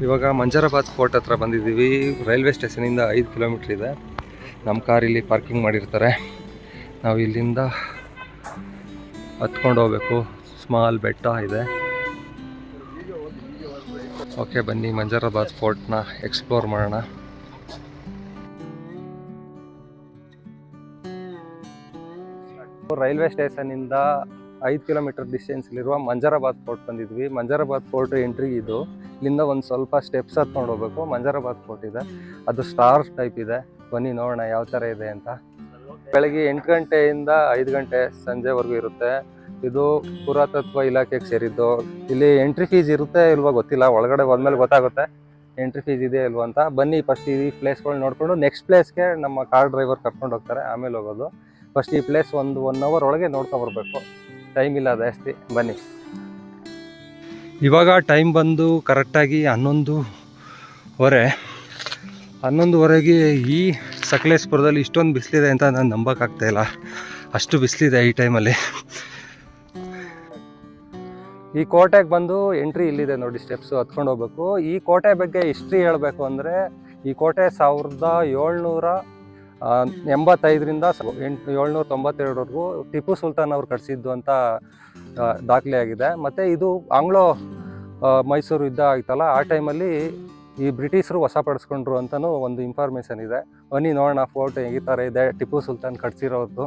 ಇವಾಗ ಮಂಜರಾಬಾದ್ ಫೋರ್ಟ್ ಹತ್ರ ಬಂದಿದ್ದೀವಿ. ರೈಲ್ವೆ ಸ್ಟೇಷನಿಂದ 5 ಕಿಲೋಮೀಟ್ರ್ ಇದೆ. ನಮ್ಮ ಕಾರ್ ಇಲ್ಲಿ ಪಾರ್ಕಿಂಗ್ ಮಾಡಿರ್ತಾರೆ. ನಾವು ಇಲ್ಲಿಂದ ಹತ್ಕೊಂಡು ಹೋಗ್ಬೇಕು. ಸ್ಮಾಲ್ ಬೆಟ್ಟ ಇದೆ. ಓಕೆ, ಬನ್ನಿ ಮಂಜರಾಬಾದ್ ಫೋರ್ಟ್ನ ಎಕ್ಸ್ಪ್ಲೋರ್ ಮಾಡೋಣ. ರೈಲ್ವೆ ಸ್ಟೇಷನಿಂದ 5 ಕಿಲೋಮೀಟರ್ ಡಿಸ್ಟೆನ್ಸ್ಲಿರುವ ಮಂಜರಾಬಾದ್ ಫೋರ್ಟ್ ಬಂದಿದ್ವಿ. ಮಂಜರಾಬಾದ್ ಫೋರ್ಟ್ ಎಂಟ್ರಿ ಇದು. ಇಲ್ಲಿಂದ ಒಂದು ಸ್ವಲ್ಪ ಸ್ಟೆಪ್ಸ್ ಹತ್ಕೊಂಡು ಹೋಗ್ಬೇಕು. ಮಂಜರಾಬಾದ್ ಫೋರ್ಟ್ ಇದೆ, ಅದು ಸ್ಟಾರ್ ಟೈಪ್ ಇದೆ. ಬನ್ನಿ ನೋಡೋಣ ಯಾವ ಥರ ಇದೆ ಅಂತ. ಬೆಳಗ್ಗೆ 8 ಗಂಟೆಯಿಂದ 5 ಗಂಟೆ ಸಂಜೆವರೆಗೂ ಇರುತ್ತೆ. ಇದು ಪುರಾತತ್ವ ಇಲಾಖೆಗೆ ಸೇರಿದ್ದು. ಇಲ್ಲಿ ಎಂಟ್ರಿ ಫೀಸ್ ಇರುತ್ತೆ ಇಲ್ವಾ ಗೊತ್ತಿಲ್ಲ, ಒಳಗಡೆ ಹೋದ್ಮೇಲೆ ಗೊತ್ತಾಗುತ್ತೆ ಎಂಟ್ರಿ ಫೀಸ್ ಇದೆ ಇಲ್ವಾ ಅಂತ. ಬನ್ನಿ ಫಸ್ಟ್ ಈ ಪ್ಲೇಸ್ಗಳು ನೋಡಿಕೊಂಡು ನೆಕ್ಸ್ಟ್ ಪ್ಲೇಸ್ಗೆ ನಮ್ಮ ಕಾರ್ ಡ್ರೈವರ್ ಕರ್ಕೊಂಡು ಹೋಗ್ತಾರೆ, ಆಮೇಲೆ ಹೋಗೋದು. ಫಸ್ಟ್ ಈ ಪ್ಲೇಸ್ ಒಂದು 1 ಅವರ್ ಒಳಗೆ ನೋಡ್ಕೊಬರ್ಬೇಕು, ಟೈಮ್ ಇಲ್ಲ ಜಾಸ್ತಿ. ಬನ್ನಿ. ಇವಾಗ ಟೈಮ್ ಬಂದು ಕರೆಕ್ಟಾಗಿ 11:15. 11:15ಗೆ ಈ ಸಕಲೇಶ್ಪುರದಲ್ಲಿ ಇಷ್ಟೊಂದು ಬಿಸಿಲಿದೆ ಅಂತ ನಾನು ನಂಬೋಕ್ಕಾಗ್ತಾಯಿಲ್ಲ. ಅಷ್ಟು ಬಿಸಿಲಿದೆ ಈ ಟೈಮಲ್ಲಿ. ಈ ಕೋಟೆಗೆ ಬಂದು ಎಂಟ್ರಿ ಇಲ್ಲಿದೆ ನೋಡಿ, ಸ್ಟೆಪ್ಸು ಹತ್ಕೊಂಡು ಹೋಗ್ಬೇಕು. ಈ ಕೋಟೆ ಬಗ್ಗೆ ಹಿಸ್ಟ್ರಿ ಹೇಳಬೇಕು ಅಂದರೆ, ಈ ಕೋಟೆ 1785ರಿಂದ 1792ವರೆಗೂ ಟಿಪ್ಪು ಸುಲ್ತಾನ್ ಅವ್ರು ಕಟ್ಟಿಸಿದ್ದು ಅಂತ ದಾಖಲೆ ಆಗಿದೆ. ಮತ್ತು ಇದು ಆಂಗ್ಲೋ ಮೈಸೂರು ಯುದ್ಧ ಆಯ್ತಲ್ಲ, ಆ ಟೈಮಲ್ಲಿ ಈ ಬ್ರಿಟಿಷರು ವಶಪಡಿಸ್ಕೊಂಡ್ರು ಅಂತಲೂ ಒಂದು ಇನ್ಫಾರ್ಮೇಷನ್ ಇದೆ. ಬನ್ನಿ ನೋಡೋಣ ಫೋರ್ಟ್ ಈ ಥರ ಇದೆ, ಟಿಪ್ಪು ಸುಲ್ತಾನ್ ಕಟ್ಸಿರೋದು.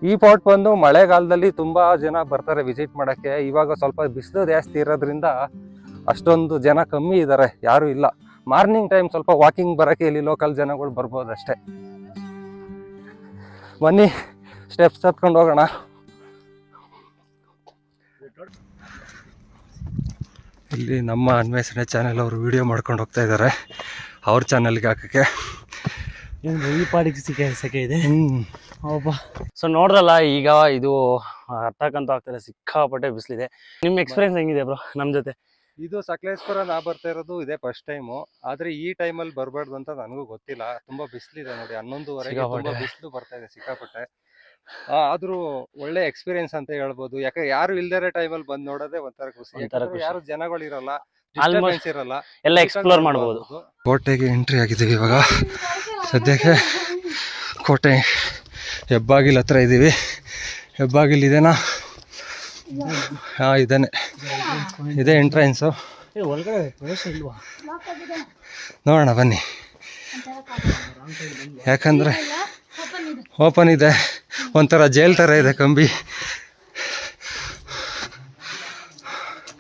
ಈ ಫೋರ್ಟ್ ಬಂದು ಮಳೆಗಾಲದಲ್ಲಿ ತುಂಬ ಜನ ಬರ್ತಾರೆ ವಿಸಿಟ್ ಮಾಡೋಕ್ಕೆ. ಇವಾಗ ಸ್ವಲ್ಪ ಬಿಸಿಲು ಜಾಸ್ತಿ ಇರೋದ್ರಿಂದ ಅಷ್ಟೊಂದು ಜನ ಕಮ್ಮಿ ಇದ್ದಾರೆ, ಯಾರೂ ಇಲ್ಲ. ಮಾರ್ನಿಂಗ್ ಟೈಮ್ ಸ್ವಲ್ಪ ವಾಕಿಂಗ್ ಬರೋಕ್ಕೆ ಇಲ್ಲಿ ಲೋಕಲ್ ಜನಗಳು ಬರ್ಬೋದು ಅಷ್ಟೇ. ಬನ್ನಿ ಸ್ಟೆಪ್ಸ್ ಹತ್ಕೊಂಡು ಹೋಗೋಣ. ಇಲ್ಲಿ ನಮ್ಮ ಅನ್ವೇಷಣೆ ಚಾನೆಲ್ ಅವರು ವಿಡಿಯೋ ಮಾಡ್ಕೊಂಡು ಹೋಗ್ತಾ ಇದ್ದಾರೆ, ಅವ್ರ ಚಾನಲ್ಗೆ ಹಾಕೋಕ್ಕೆ. ಈ ಪಾಡಿಗೆ ಸೆಕೆ ಇದೆ. ಸೊ ನೋಡ್ರಲ್ಲ, ಈಗ ಇದು ಹತ್ತಕ್ಕಂತೂ ಆಗ್ತಿಲ್ಲ, ಸಿಕ್ಕಾಪಟ್ಟೆ ಬಿಸಿಲಿದೆ. ನಿಮ್ಮ ಎಕ್ಸ್ಪೀರಿಯನ್ಸ್ ಹೆಂಗಿದೆ ಬ್ರೋ ನಮ್ಮ ಜೊತೆ? ಇದು ಸಕಲೇಶ್ಪುರ ನಾ ಬರ್ತಾ ಇರೋದು ಇದೇ ಫಸ್ಟ್ ಟೈಮು. ಆದ್ರೆ ಈ ಟೈಮಲ್ಲಿ ಬರಬಾರ್ದು ಅಂತ ನನಗೂ ಗೊತ್ತಿಲ್ಲ. ತುಂಬಾ ಬಿಸಿಲಿದೆ ನೋಡಿ, 11:15 ತುಂಬಾ ಬಿಸಿಲು ಬರ್ತಾ ಇದೆ ಸಿಕ್ಕಾಪಟ್ಟೆ. ಆದ್ರೂ ಒಳ್ಳೆ ಎಕ್ಸ್ಪೀರಿಯನ್ಸ್ ಅಂತ ಹೇಳ್ಬೋದು. ಯಾಕಂದ್ರೆ ಯಾರು ಇಲ್ದೇ ಟೈಮಲ್ಲಿ ಬಂದು ನೋಡೋದೇ ಒಂಥರ ಖುಷಿ. ಯಾರು ಜನಗಳಿರಲ್ಲ, ಡಿಸ್ಟರ್ಬೆನ್ಸ್ ಇರಲ್ಲ, ಎಲ್ಲ ಎಕ್ಸ್ಪ್ಲೋರ್ ಮಾಡಬಹುದು. ಕೋಟೆಗೆ ಎಂಟ್ರಿ ಆಗಿದ್ದೀವಿ ಇವಾಗ. ಸದ್ಯಕ್ಕೆ ಕೋಟೆ ಹೆಬ್ಬಾಗಿಲು ಹತ್ರ ಇದ್ದೀವಿ. ಹೆಬ್ಬಾಗಿಲು ಇದೇನಾ? ಇದೇನೆ, ಇದೇ ಎಂಟ್ರೆನ್ಸು. ನೋಡೋಣ ಬನ್ನಿ, ಯಾಕಂದರೆ ಓಪನ್ ಇದೆ, ಒಂಥರ ಜೈಲ್ ಥರ ಇದೆ. ಕಂಬಿ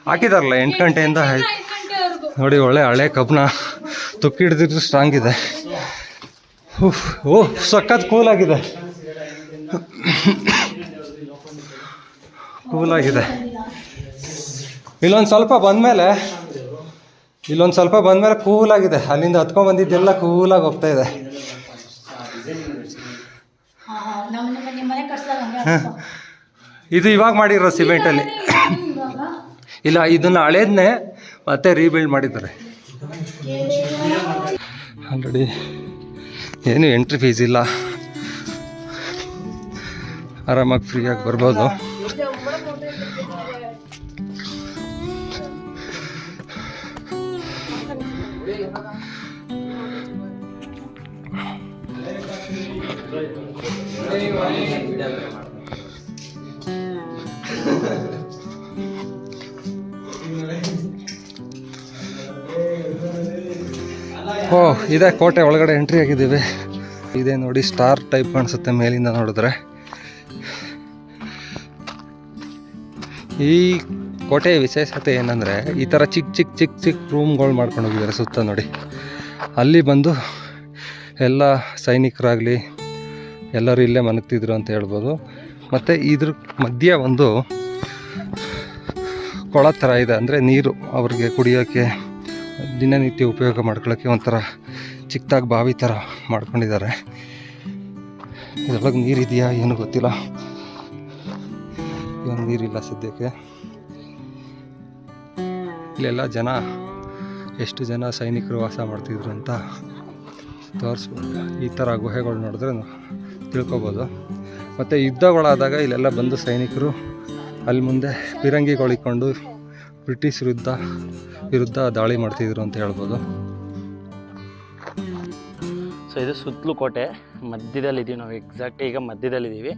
ಹಾಕಿದಾರಲ್ಲ 8 ಗಂಟೆಯಿಂದ ನೋಡಿ. ಒಳ್ಳೆ ಹಳೆ ಕಬ್ಬನ ತುಕ್ಕಿ ಹಿಡಿದಿದ್ರು ಸ್ಟ್ರಾಂಗ್ ಇದೆ. ಓಹ್ ಸಖತ್ ಕೂಲಾಗಿದೆ, ಕೂಲಾಗಿದೆ. ಇಲ್ಲೊಂದು ಸ್ವಲ್ಪ ಬಂದಮೇಲೆ ಕೂಲಾಗಿದೆ. ಅಲ್ಲಿಂದ ಹತ್ಕೊಂಡು ಬಂದಿದ್ದೆಲ್ಲ ಕೂಲಾಗಿ ಹೋಗ್ತಾ ಇದೆ. ಇದು ಇವಾಗ ಮಾಡಿರೋ ಸಿಮೆಂಟಲ್ಲಿ ಇಲ್ಲ, ಇದನ್ನು ಹಳೇದನ್ನೇ ಮತ್ತೆ ರೀಬಿಲ್ಡ್ ಮಾಡಿದ್ದಾರೆ ಆಲ್ರೆಡಿ. ಏನು ಎಂಟ್ರಿ ಫೀಸ್ ಇಲ್ಲ, ಆರಾಮಾಗಿ ಫ್ರೀಯಾಗಿ ಬರ್ಬೋದು. ಓಹ್, ಇದೇ ಕೋಟೆ ಒಳಗಡೆ ಎಂಟ್ರಿ ಆಗಿದ್ದೀವಿ. ಇದೇ ನೋಡಿ, ಸ್ಟಾರ್ ಟೈಪ್ ಕಾಣಿಸುತ್ತೆ ಮೇಲಿಂದ ನೋಡಿದ್ರೆ. ಈ ಕೋಟೆಯ ವಿಶೇಷತೆ ಏನಂದರೆ, ಈ ಥರ ಚಿಕ್ಕ ರೂಮ್ಗಳು ಮಾಡ್ಕೊಂಡು ಹೋಗಿದ್ದಾರೆ ಸುತ್ತ ನೋಡಿ. ಅಲ್ಲಿ ಬಂದು ಎಲ್ಲ ಸೈನಿಕರಾಗಲಿ ಎಲ್ಲರೂ ಇಲ್ಲೇ ಮಲಗ್ತಿದ್ರು ಅಂತ ಹೇಳ್ಬೋದು. ಮತ್ತು ಇದ್ರ ಮಧ್ಯೆ ಒಂದು ಕೊಳ ಥರ ಇದೆ, ಅಂದರೆ ನೀರು ಅವ್ರಿಗೆ ಕುಡಿಯೋಕ್ಕೆ, ದಿನನಿತ್ಯ ಉಪಯೋಗ ಮಾಡ್ಕೊಳ್ಳೋಕ್ಕೆ ಒಂಥರ ಚಿಕ್ಕದಾಗಿ ಬಾವಿ ಥರ ಮಾಡ್ಕೊಂಡಿದ್ದಾರೆ. ಇದ್ರೊಳಗೆ ನೀರಿದೆಯಾ ಏನು ಗೊತ್ತಿಲ್ಲ, ಏನು ನೀರಿಲ್ಲ ಸದ್ಯಕ್ಕೆ. ಇಲ್ಲೆಲ್ಲ ಜನ, ಎಷ್ಟು ಜನ ಸೈನಿಕರು ವಾಸ ಮಾಡ್ತಿದ್ರು ಅಂತ ತೋರಿಸ್ಬೋದು. ಈ ಥರ ಗುಹೆಗಳು ನೋಡಿದ್ರೆ ತಿಳ್ಕೊಬೋದು. ಮತ್ತು ಯುದ್ಧಗಳಾದಾಗ ಇಲ್ಲೆಲ್ಲ ಬಂದು ಸೈನಿಕರು ಅಲ್ಲಿ ಮುಂದೆ ಫಿರಂಗಿಗಳಿಕೊಂಡು ಬ್ರಿಟಿಷ್ ವಿರುದ್ಧ ದಾಳಿ ಮಾಡ್ತಿದ್ರು ಅಂತ ಹೇಳ್ಬೋದು. ಸೊ ಇದು ಸುತ್ತಲೂ ಕೋಟೆ ಮಧ್ಯದಲ್ಲಿದ್ದೀವಿ ನಾವು, ಎಕ್ಸಾಕ್ಟ್ ಈಗ ಮಧ್ಯದಲ್ಲಿದ್ದೀವಿ.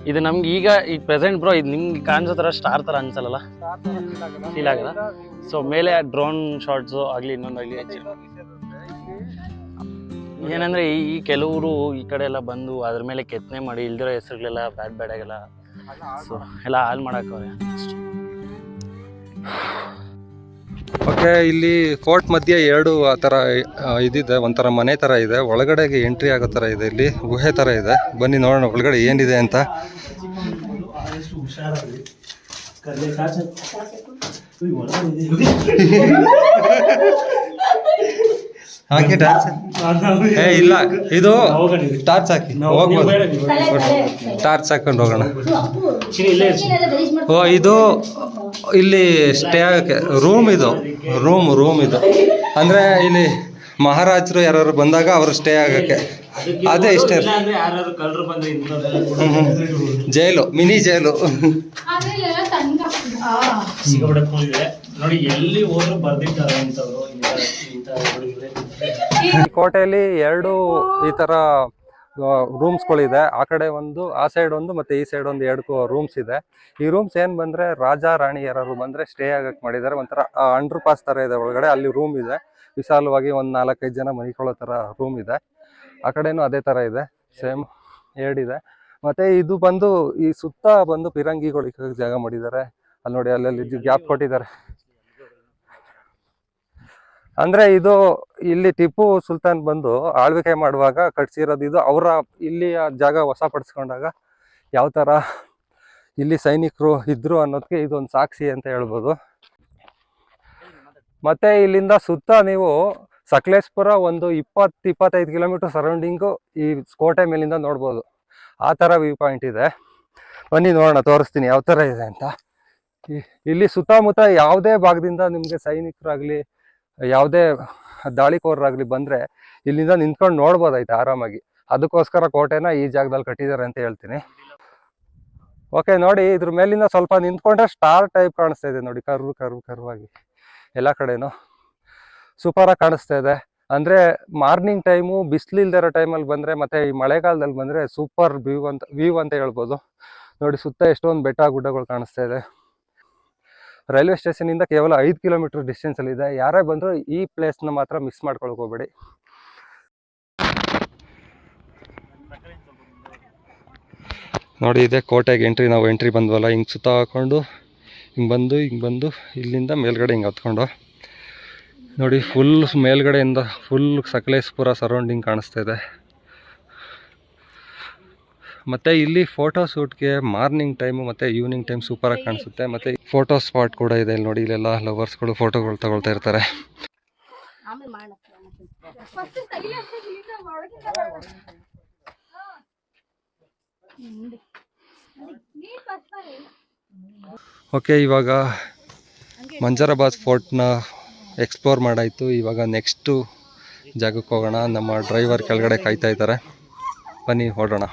ಇದು ನಮ್ಗೆ ಈಗ ಪ್ರೆಸೆಂಟ್ ಬ್ರೋ ಇದು ನಿಮ್ಗೆ ಕಾಣಿಸೋ ಥರ ಸ್ಟಾರ್ ಥರ ಅನ್ಸಲ್ಲ, ಫೀಲ್ ಆಗಲ್ಲ. ಸೊ ಮೇಲೆ ಡ್ರೋನ್ ಶಾಟ್ಸು ಆಗಲಿ ಇನ್ನೊಂದಾಗಲಿ ಏನಂದರೆ ಈ ಕೆಲವರು ಈ ಕಡೆ ಎಲ್ಲ ಬಂದು ಅದ್ರ ಮೇಲೆ ಕೆತ್ತನೆ ಮಾಡಿ ಇಲ್ದಿರೋ ಹೆಸರುಗಳೆಲ್ಲ ಬ್ಯಾಡಾಗೆಲ್ಲ ಸೊ ಎಲ್ಲ ಹಾಳು ಮಾಡೋಕ್ಕವ್ರೆ. ಓಕೆ, ಇಲ್ಲಿ ಫೋರ್ಟ್ ಮಧ್ಯೆ 2 ಆ ಥರ ಇದಿದೆ, ಒಂಥರ ಮನೆ ಥರ ಇದೆ. ಒಳಗಡೆಗೆ ಎಂಟ್ರಿ ಆಗೋ ಥರ ಇದೆ, ಇಲ್ಲಿ ಗುಹೆ ಥರ ಇದೆ. ಬನ್ನಿ ನೋಡೋಣ ಒಳಗಡೆ ಏನಿದೆ ಅಂತ. ಹಾಕಿ ಟಾರ್ಚ್ ಇಲ್ಲ, ಇದು ಟಾರ್ಚ್ ಹಾಕಿ ಹೋಗ್ಬೋದು. ಟಾರ್ಚ್ ಹಾಕೊಂಡು ಹೋಗೋಣ. ಓ, ಇದು ಇಲ್ಲಿ ಸ್ಟೇ ಆಗಕ್ಕೆ ರೂಮ್ ಇದು. ಅಂದ್ರೆ ಇಲ್ಲಿ ಮಹಾರಾಜರು ಯಾರು ಬಂದಾಗ ಅವರು ಸ್ಟೇ ಆಗಕ್ಕೆ ಅದೇ ಇಷ್ಟೇ. ಜೈಲು, ಮಿನಿ ಜೈಲು. ನೋಡಿ ಎಲ್ಲಿ ಹೋದ್ರು ಬರ್ದಿದ್ದಾರೆ ಕೋಟೆಯಲ್ಲಿ 2 ಈ ತರ ರೂಮ್ಸ್ಗಳಿದೆ. ಆ ಕಡೆ ಒಂದು, ಆ ಸೈಡ್ ಒಂದು, ಮತ್ತೆ ಈ ಸೈಡ್ ಒಂದು 2 ರೂಮ್ಸ್ ಇದೆ. ಈ ರೂಮ್ಸ್ ಏನ್ ಬಂದ್ರೆ ರಾಜ ರಾಣಿ ಯಾರು ಬಂದ್ರೆ ಸ್ಟೇ ಆಗಕ್ ಮಾಡಿದ್ದಾರೆ. ಒಂಥರ ಅಂಡರ್ ಪಾಸ್ ತರ ಇದೆ ಒಳಗಡೆ. ಅಲ್ಲಿ ರೂಮ್ ಇದೆ, ವಿಶಾಲವಾಗಿ ಒಂದು 4-5 ಜನ ಮನಿಕೊಳ್ಳೋ ತರ ರೂಮ್ ಇದೆ. ಆ ಕಡೆನೂ ಅದೇ ತರ ಇದೆ, ಸೇಮ್ 2 ಇದೆ. ಮತ್ತೆ ಇದು ಬಂದು ಈ ಸುತ್ತ ಬಂದು ಪಿರಂಗಿಗಳು ಜಾಗ ಮಾಡಿದ್ದಾರೆ. ಅಲ್ಲಿ ನೋಡಿ, ಅಲ್ಲಲ್ಲಿ ಗ್ಯಾಪ್ ಕೊಟ್ಟಿದ್ದಾರೆ. ಅಂದ್ರೆ ಇದು ಇಲ್ಲಿ ಟಿಪ್ಪು ಸುಲ್ತಾನ್ ಬಂದು ಆಳ್ವಿಕೆ ಮಾಡುವಾಗ ಕಟ್ಸಿರೋದು ಇದು. ಅವರ ಇಲ್ಲಿ ಜಾಗ ವಶಪಡಿಸ್ಕೊಂಡಾಗ ಯಾವ ತರ ಇಲ್ಲಿ ಸೈನಿಕರು ಇದ್ರು ಅನ್ನೋದಕ್ಕೆ ಇದೊಂದು ಸಾಕ್ಷಿ ಅಂತ ಹೇಳ್ಬೋದು. ಮತ್ತೆ ಇಲ್ಲಿಂದ ಸುತ್ತ ನೀವು ಸಕಲೇಶ್ಪುರ ಒಂದು 20-25 ಕಿಲೋಮೀಟರ್ ಸರೌಂಡಿಂಗು ಈ ಕೋಟೆ ಮೇಲಿಂದ ನೋಡ್ಬೋದು. ಆ ಥರ ವ್ಯೂ ಪಾಯಿಂಟ್ ಇದೆ. ಬನ್ನಿ ನೋಡೋಣ, ತೋರಿಸ್ತೀನಿ ಯಾವ ಥರ ಇದೆ ಅಂತ. ಇಲ್ಲಿ ಸುತ್ತಮುತ್ತ ಯಾವುದೇ ಭಾಗದಿಂದ ನಿಮಗೆ ಸೈನಿಕರಾಗಲಿ ಯಾವುದೇ ದಾಳಿಕೋರರಾಗಲಿ ಬಂದರೆ ಇಲ್ಲಿಂದ ನಿಂತ್ಕೊಂಡು ನೋಡ್ಬೋದಾಯ್ತು ಆರಾಮಾಗಿ. ಅದಕ್ಕೋಸ್ಕರ ಕೋಟೆನ ಈ ಜಾಗದಲ್ಲಿ ಕಟ್ಟಿದ್ದಾರೆ ಅಂತ ಹೇಳ್ತೀನಿ. ಓಕೆ, ನೋಡಿ ಇದ್ರ ಮೇಲಿಂದ ಸ್ವಲ್ಪ ನಿಂತ್ಕೊಂಡ್ರೆ ಸ್ಟಾರ್ ಟೈಪ್ ಕಾಣಿಸ್ತಾ ಇದೆ ನೋಡಿ, ಕರ್ವಾಗಿ ಎಲ್ಲ ಕಡೆನೂ ಸೂಪರಾಗಿ ಕಾಣಿಸ್ತಾ ಇದೆ. ಅಂದರೆ ಮಾರ್ನಿಂಗ್ ಟೈಮು ಬಿಸಿಲಿಲ್ದೇ ಇರೋ ಟೈಮಲ್ಲಿ ಬಂದರೆ ಮತ್ತು ಈ ಮಳೆಗಾಲದಲ್ಲಿ ಬಂದರೆ ಸೂಪರ್ ವ್ಯೂ ಅಂತ ಹೇಳ್ಬೋದು. ನೋಡಿ ಸುತ್ತ ಎಷ್ಟೊಂದು ಬೆಟ್ಟ ಗುಡ್ಡಗಳು ಕಾಣಿಸ್ತಾ ಇದೆ. ರೈಲ್ವೆ ಸ್ಟೇಷನಿಂದ ಕೇವಲ 5 ಕಿಲೋಮೀಟರ್ ಡಿಸ್ಟೆನ್ಸಲ್ಲಿ ಇದೆ. ಯಾರೇ ಬಂದರೂ ಈ ಪ್ಲೇಸ್ನ ಮಾತ್ರ ಮಿಸ್ ಮಾಡ್ಕೊಳಕ್ಕೆ ಹೋಗ್ಬೇಡಿ. ನೋಡಿ ಇದೆ ಕೋಟೆಗೆ ಎಂಟ್ರಿ. ನಾವು ಎಂಟ್ರಿ ಬಂದ್ವಲ್ಲ, ಹಿಂಗೆ ಸುತ್ತ ಹಾಕೊಂಡು ಹಿಂಗೆ ಬಂದು ಇಲ್ಲಿಂದ ಮೇಲ್ಗಡೆ ಹಿಂಗೆ ಹತ್ಕೊಂಡು ನೋಡಿ ಫುಲ್ ಮೇಲ್ಗಡೆಯಿಂದ ಫುಲ್ ಸಕಲೇಶ್ಪುರ ಸರೌಂಡಿಂಗ್ ಕಾಣಿಸ್ತಾ ಇದೆ. ಮತ್ತು ಇಲ್ಲಿ ಫೋಟೋ ಶೂಟ್ಗೆ ಮಾರ್ನಿಂಗ್ ಟೈಮು ಮತ್ತು ಈವ್ನಿಂಗ್ ಟೈಮ್ ಸೂಪರಾಗಿ ಕಾಣಿಸುತ್ತೆ. ಮತ್ತು ಫೋಟೋ ಸ್ಪಾಟ್ ಕೂಡ ಇದೆ ಇಲ್ಲಿ ನೋಡಿ. ಇಲ್ಲೆಲ್ಲ ಲವರ್ಸ್ಗಳು ಫೋಟೋಗಳು ತಗೊಳ್ತಾ ಇರ್ತಾರೆ. ಓಕೆ, ಇವಾಗ ಮಂಜರಾಬಾದ್ ಫೋರ್ಟ್ನ ಎಕ್ಸ್ಪ್ಲೋರ್ ಮಾಡಾಯಿತು. ಇವಾಗ ನೆಕ್ಸ್ಟು ಜಾಗಕ್ಕೆ ಹೋಗೋಣ. ನಮ್ಮ ಡ್ರೈವರ್ ಕೆಳಗಡೆ ಕಾಯ್ತಾ ಇದ್ದಾರೆ, ಬನ್ನಿ ಹೊರಡೋಣ.